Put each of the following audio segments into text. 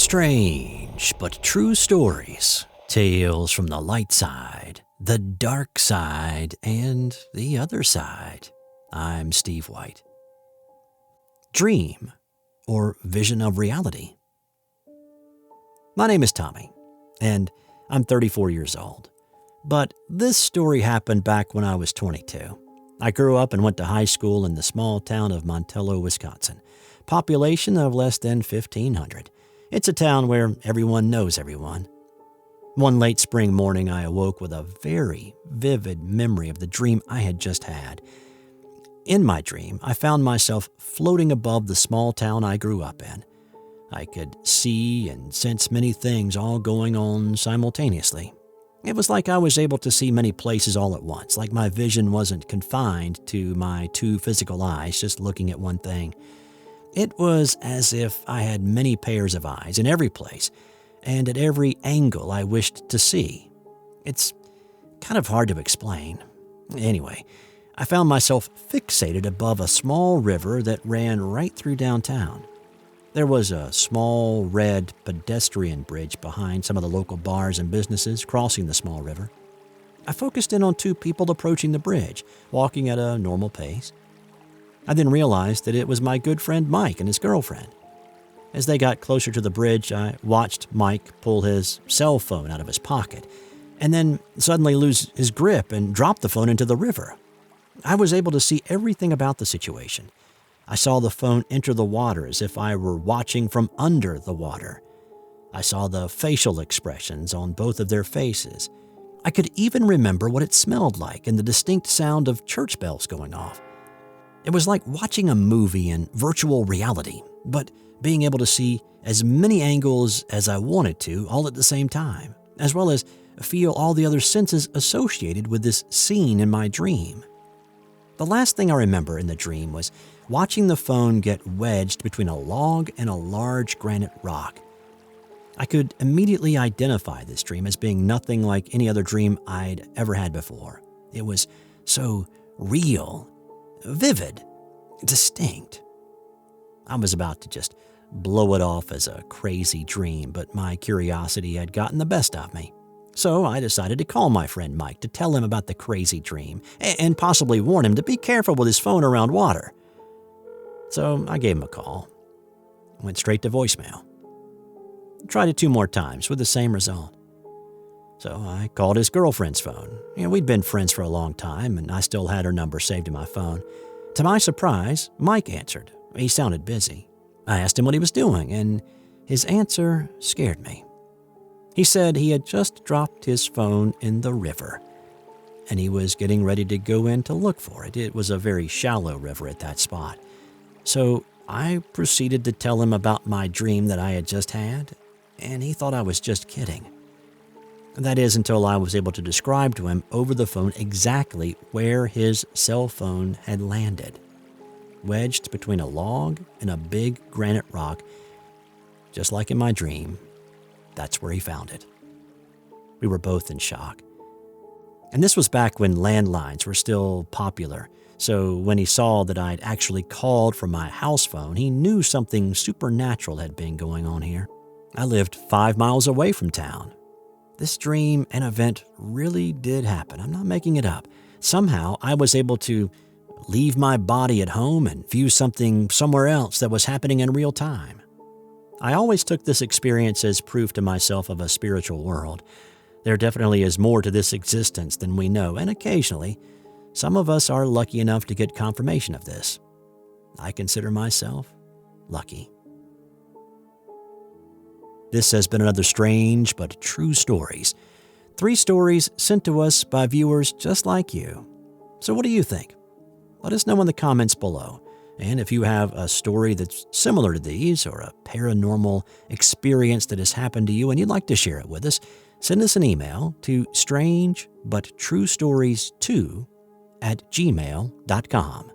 Strange but true stories, tales from the light side, the dark side, and the other side. I'm Steve White. Dream or vision of reality. My name is Tommy, and I'm 34 years old. But this story happened back when I was 22. I grew up and went to high school in the small town of Montello, Wisconsin. Population of less than 1,500. It's a town where everyone knows everyone. One late spring morning, I awoke with a very vivid memory of the dream I had just had. In my dream, I found myself floating above the small town I grew up in. I could see and sense many things all going on simultaneously. It was like I was able to see many places all at once, like my vision wasn't confined to my two physical eyes just looking at one thing. It was as if I had many pairs of eyes in every place and at every angle I wished to see. It's kind of hard to explain. Anyway, I found myself fixated above a small river that ran right through downtown. There was a small red pedestrian bridge behind some of the local bars and businesses crossing the small river. I focused in on two people approaching the bridge, walking at a normal pace. I then realized that it was my good friend Mike and his girlfriend. As they got closer to the bridge, I watched Mike pull his cell phone out of his pocket and then suddenly lose his grip and drop the phone into the river. I was able to see everything about the situation. I saw the phone enter the water as if I were watching from under the water. I saw the facial expressions on both of their faces. I could even remember what it smelled like and the distinct sound of church bells going off. It was like watching a movie in virtual reality, but being able to see as many angles as I wanted to all at the same time, as well as feel all the other senses associated with this scene in my dream. The last thing I remember in the dream was watching the phone get wedged between a log and a large granite rock. I could immediately identify this dream as being nothing like any other dream I'd ever had before. It was so real, vivid, distinct. I was about to just blow it off as a crazy dream, but my curiosity had gotten the best of me. So I decided to call my friend Mike to tell him about the crazy dream and possibly warn him to be careful with his phone around water. So I gave him a call. Went straight to voicemail. Tried it 2 more times with the same result. So I called his girlfriend's phone. We'd been friends for a long time, and I still had her number saved in my phone. To my surprise, Mike answered. He sounded busy. I asked him what he was doing, and his answer scared me. He said he had just dropped his phone in the river, and he was getting ready to go in to look for it. It was a very shallow river at that spot. So I proceeded to tell him about my dream that I had just had, and he thought I was just kidding. That is, until I was able to describe to him over the phone exactly where his cell phone had landed. Wedged between a log and a big granite rock, just like in my dream, that's where he found it. We were both in shock. And this was back when landlines were still popular, so when he saw that I'd actually called from my house phone, he knew something supernatural had been going on here. I lived 5 miles away from town. This dream and event really did happen. I'm not making it up. Somehow, I was able to leave my body at home and view something somewhere else that was happening in real time. I always took this experience as proof to myself of a spiritual world. There definitely is more to this existence than we know, and occasionally, some of us are lucky enough to get confirmation of this. I consider myself lucky. This has been another strange but true stories. 3 stories sent to us by viewers just like you. So what do you think? Let us know in the comments below. And if you have a story that's similar to these or a paranormal experience that has happened to you and you'd like to share it with us, send us an email to strangebutTrueStories2@gmail.com.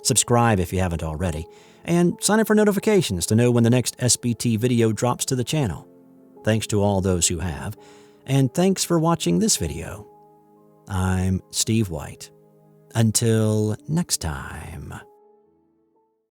Subscribe if you haven't already, and sign up for notifications to know when the next SBT video drops to the channel. Thanks to all those who have, and thanks for watching this video. I'm Steve White. Until next time.